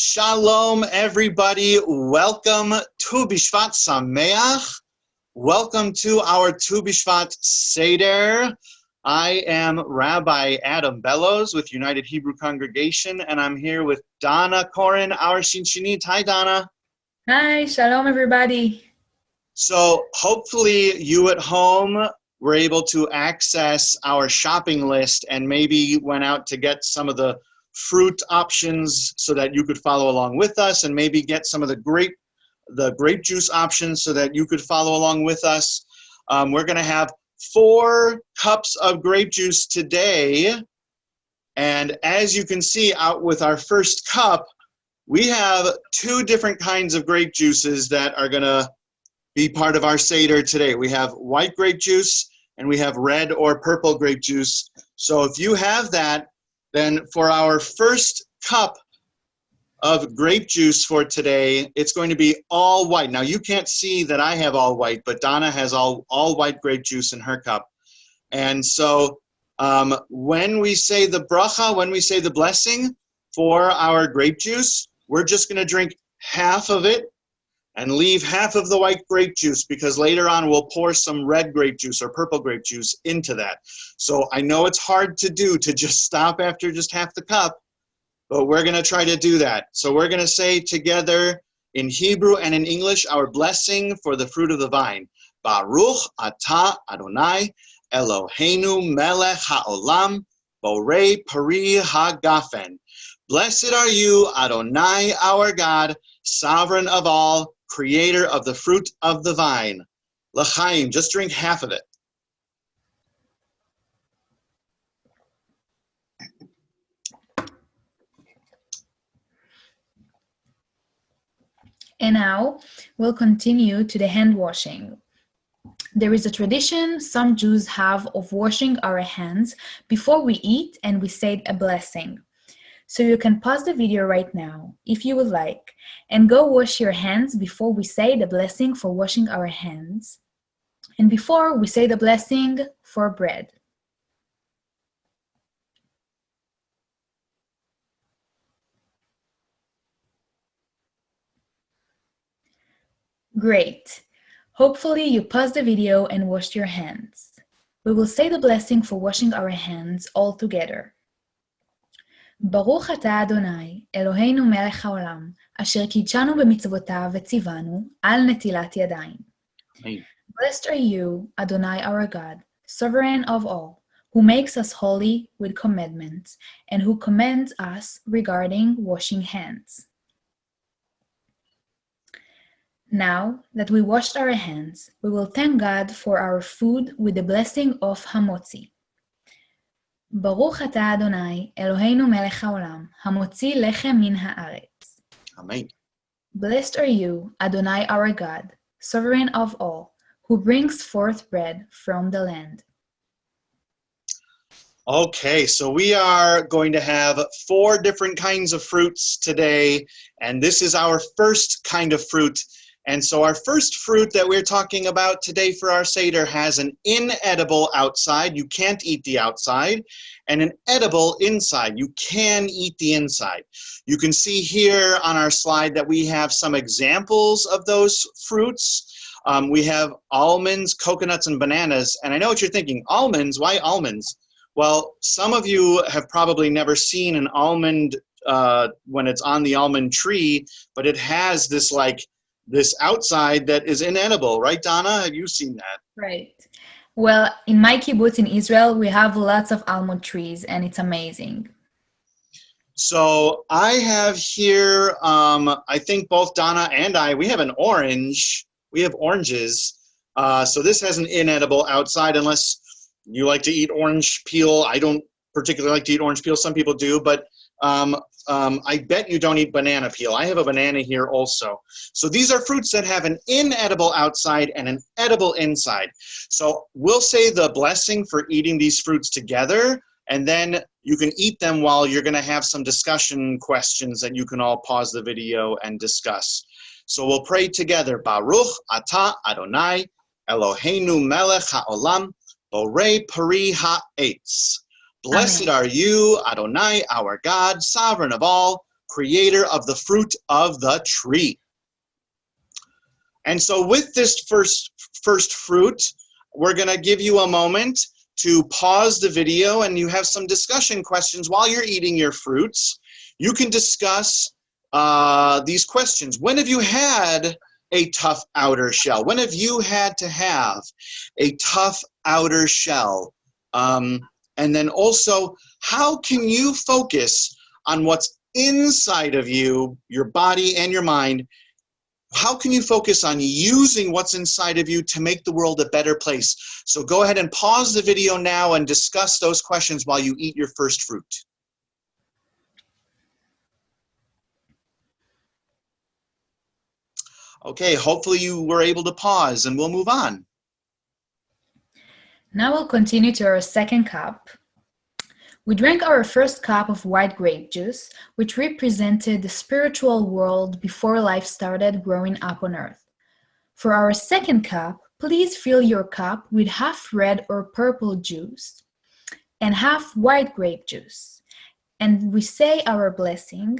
Shalom, everybody. Welcome to B'shevat Sameach. Welcome to our B'shevat Seder. I am Rabbi Adam Bellows with United Hebrew Congregation, and I'm here with Donna Corin, our Shinshinit. Hi, Donna. Hi, shalom, everybody. So hopefully you at home were able to access our shopping list and maybe went out to get some of the fruit options so that you could follow along with us, and maybe get some of the grape juice options so that you could follow along with us. We're going to have 4 cups of grape juice today, and as you can see out with our first cup, we have 2 different kinds of grape juices that are going to be part of our Seder today. We have white grape juice and we have red or purple grape juice. So if you have that, then for our first cup of grape juice for today, it's going to be all white. Now you can't see that I have all white, but Donna has all white grape juice in her cup. And so when we say the bracha, when we say the blessing for our grape juice, we're just going to drink half of it and leave half of the white grape juice, because later on we'll pour some red grape juice or purple grape juice into that. So I know it's hard to do, to just stop after just half the cup, but we're going to try to do that. So we're going to say together in Hebrew and in English our blessing for the fruit of the vine. Baruch atah Adonai Eloheinu melech haolam borei pari hagafen. Blessed are you, Adonai, our God, sovereign of all, creator of the fruit of the vine. L'chaim, just drink half of it. And now we'll continue to the hand washing. There is a tradition some Jews have of washing our hands before we eat and we say a blessing. So you can pause the video right now, if you would like, and go wash your hands before we say the blessing for washing our hands, and before we say the blessing for bread. Great. Hopefully you paused the video and washed your hands. We will say the blessing for washing our hands all together. ברוך אתה אדוני, אלוהינו מלך העולם, אשר קידשנו במצוותיו וציוונו על נטילת ידיים. Amen. Blessed are you, Adonai our God, sovereign of all, who makes us holy with commandments, and who commands us regarding washing hands. Now that we washed our hands, we will thank God for our food with the blessing of Hamotzi. ברוך אתה אדוני, אלוהינו מלך העולם, המוציא לחם מן הארץ. Amen. Blessed are you, Adonai our God, sovereign of all, who brings forth bread from the land. Okay, so we are going to have 4 different kinds of fruits today, and this is our first kind of fruit. And so our first fruit that we're talking about today for our Seder has an inedible outside. You can't eat the outside. And an edible inside. You can eat the inside. You can see here on our slide that we have some examples of those fruits. We have almonds, coconuts, and bananas. And I know what you're thinking, almonds, why almonds? Well, some of you have probably never seen an almond when it's on the almond tree, but it has this outside that is inedible, right, Donna? Have you seen that? Right. Well, in my kibbutz in Israel, we have lots of almond trees, and it's amazing. So I have here, I think both Donna and I, we have an orange. We have oranges. So this has an inedible outside, unless you like to eat orange peel. I don't particularly like to eat orange peel. Some people do, but I bet you don't eat banana peel. I have a banana here also. So these are fruits that have an inedible outside and an edible inside. So we'll say the blessing for eating these fruits together, and then you can eat them while you're going to have some discussion questions that you can all pause the video and discuss. So we'll pray together. Baruch atah Adonai Eloheinu melech haolam borei pari ha'etz. Blessed Amen. are you, Adonai, our God, sovereign of all, creator of the fruit of the tree. And so with this first fruit, we're going to give you a moment to pause the video, and you have some discussion questions while you're eating your fruits. You can discuss these questions. When have you had a tough outer shell? When have you had to have a tough outer shell? And then also, how can you focus on what's inside of you, your body and your mind? How can you focus on using what's inside of you to make the world a better place? So go ahead and pause the video now and discuss those questions while you eat your first fruit. Okay, hopefully you were able to pause, and we'll move on. Now we'll continue to our second cup. We drank our first cup of white grape juice, which represented the spiritual world before life started growing up on earth. For our second cup, please fill your cup with half red or purple juice and half white grape juice. And we say our blessing.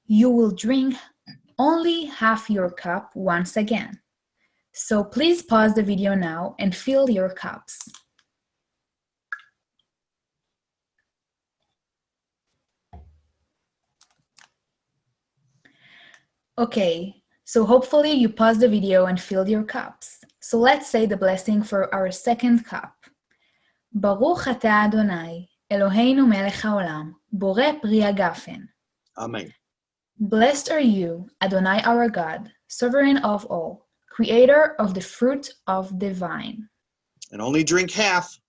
You will drink only half your cup once again. So please pause the video now and fill your cups. Okay, so hopefully you paused the video and filled your cups. So let's say the blessing for our second cup. Baruch atah Adonai, Eloheinu melech haolam, boreh pri hagafen. Amen. Blessed are you, Adonai our God, sovereign of all, creator of the fruit of the vine. And only drink half.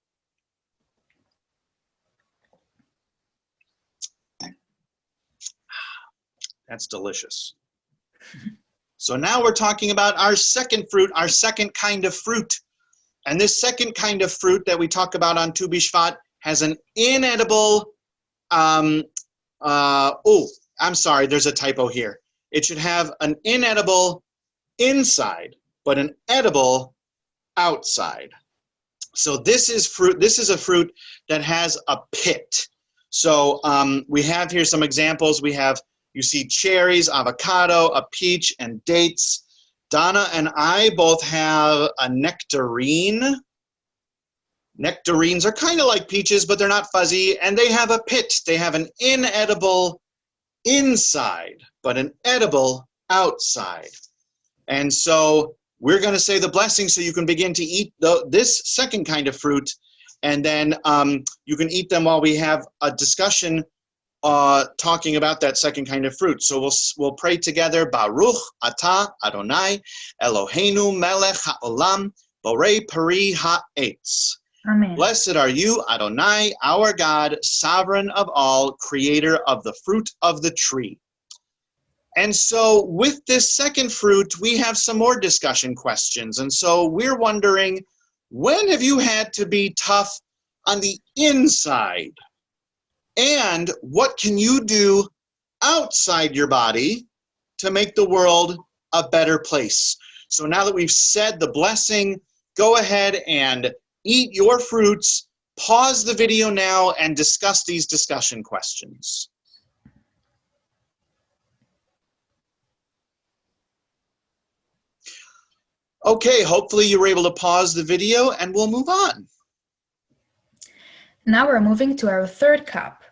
That's delicious. So now we're talking about our second fruit, our second kind of fruit. And this second kind of fruit that we talk about on Tu B'Shvat has an inedible, I'm sorry, there's a typo here. It should have an inedible inside, but an edible outside. So this is fruit. This is a fruit that has a pit. So we have here some examples. You see cherries, avocado, a peach, and dates. Donna and I both have a nectarine. Nectarines are kind of like peaches, but they're not fuzzy, and they have a pit. They have an inedible inside, but an edible outside. And so we're going to say the blessing so you can begin to eat this second kind of fruit, and then you can eat them while we have a discussion talking about that second kind of fruit. So we'll pray together. Baruch atah Adonai Eloheinu melech haolam borei peri ha'etz. Amen. Blessed are you, Adonai, our God, sovereign of all, creator of the fruit of the tree. And so with this second fruit, we have some more discussion questions. And so we're wondering, when have you had to be tough on the inside? And what can you do outside your body to make the world a better place? So now that we've said the blessing, go ahead and eat your fruits, pause the video now, and discuss these discussion questions. Okay, hopefully you were able to pause the video, and we'll move on. Now we're moving to our third cup.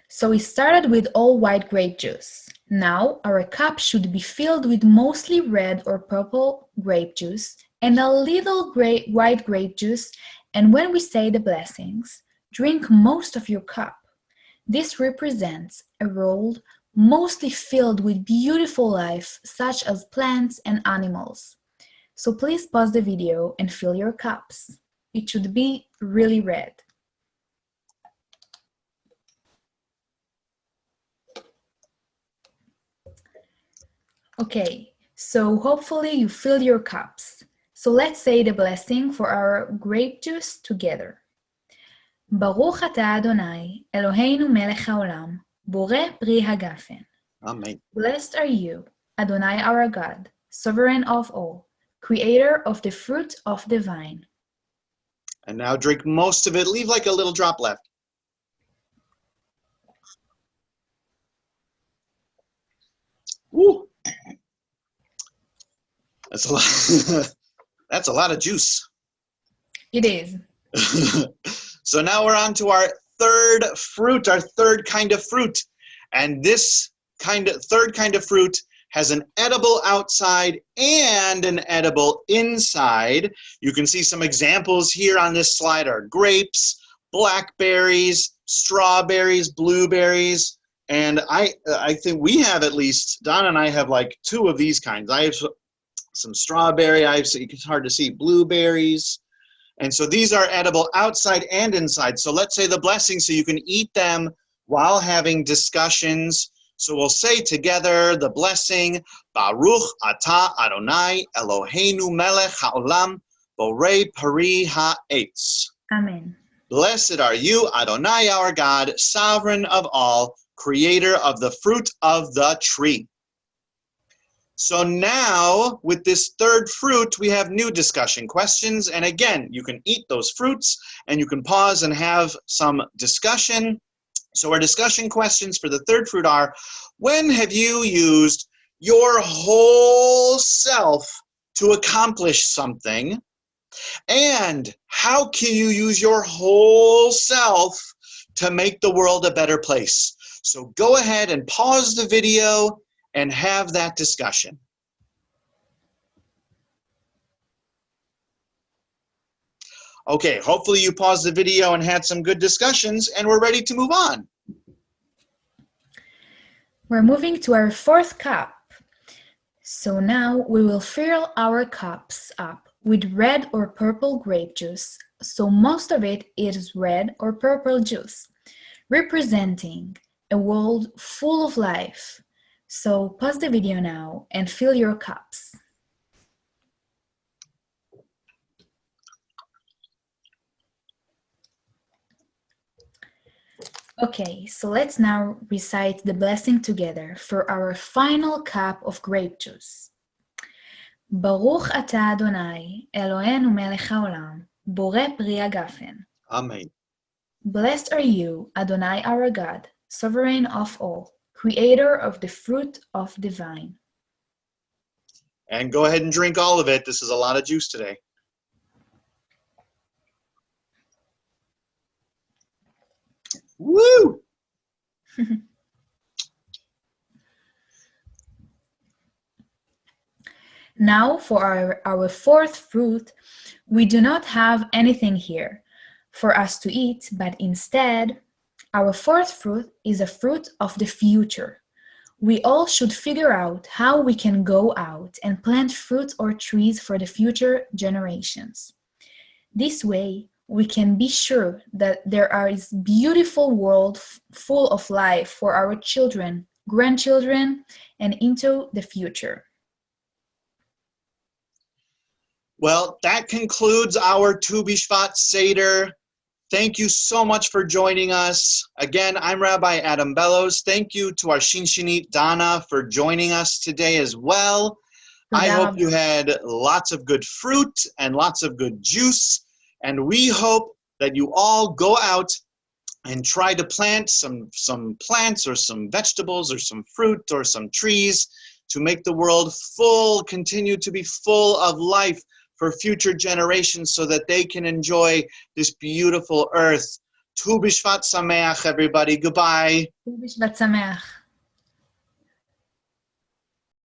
So we started with all white grape juice. Now our cup should be filled with mostly red or purple grape juice and a little white grape juice. And when we say the blessings, drink most of your cup. This represents a world mostly filled with beautiful life, such as plants and animals. So please pause the video and fill your cups. It should be really red. Okay, so hopefully you fill your cups. So let's say the blessing for our grape juice together. Baruch atah Adonai, Eloheinu melech haolam, boreh pri hagafen. Amen. Blessed are you, Adonai our God, sovereign of all, creator of the fruit of the vine. And now drink most of it. Leave like a little drop left. That's a lot. That's a lot of juice. It is. So now we're on to our third fruit, our third kind of fruit. And this third kind of fruit has an edible outside and an edible inside. You can see some examples here on this slide are grapes, blackberries, strawberries, blueberries, and I think we have at least, Donna and I have like 2 of these kinds. I have some strawberry, it's hard to see, blueberries. And so these are edible outside and inside. So let's say the blessing so you can eat them while having discussions. So we'll say together the blessing, Baruch atah Adonai Eloheinu melech haolam borei pari ha'etz. Amen. Blessed are you, Adonai our God, sovereign of all, creator of the fruit of the tree. So now, with this third fruit, we have new discussion questions. And again, you can eat those fruits and you can pause and have some discussion. So our discussion questions for the third fruit are, when have you used your whole self to accomplish something? And how can you use your whole self to make the world a better place? So go ahead and pause the video and have that discussion. Okay, hopefully you paused the video and had some good discussions and we're ready to move on. We're moving to our fourth cup. So now we will fill our cups up with red or purple grape juice. So most of it is red or purple juice, representing a world full of life. So pause the video now and fill your cups. Okay, so let's now recite the blessing together for our final cup of grape juice. Baruch atah Adonai, Eloheinu melech haolam, borei pari hagafen. Amen. Blessed are you, Adonai our God, sovereign of all, creator of the fruit of the vine. And go ahead and drink all of it. This is a lot of juice today. Woo! Now for our fourth fruit, we do not have anything here for us to eat, but instead, our fourth fruit is a fruit of the future. We all should figure out how we can go out and plant fruits or trees for the future generations. This way, we can be sure that there is a beautiful world full of life for our children, grandchildren, and into the future. Well, that concludes our B'shevat Seder. Thank you so much for joining us. Again, I'm Rabbi Adam Bellows. Thank you to our Shinshinit Dana for joining us today as well. I hope you had lots of good fruit and lots of good juice. And we hope that you all go out and try to plant some plants or some vegetables or some fruit or some trees to make the world continue to be full of life for future generations so that they can enjoy this beautiful earth. Tu B'Shvat Sameach, everybody. Goodbye. Tu B'Shvat Sameach.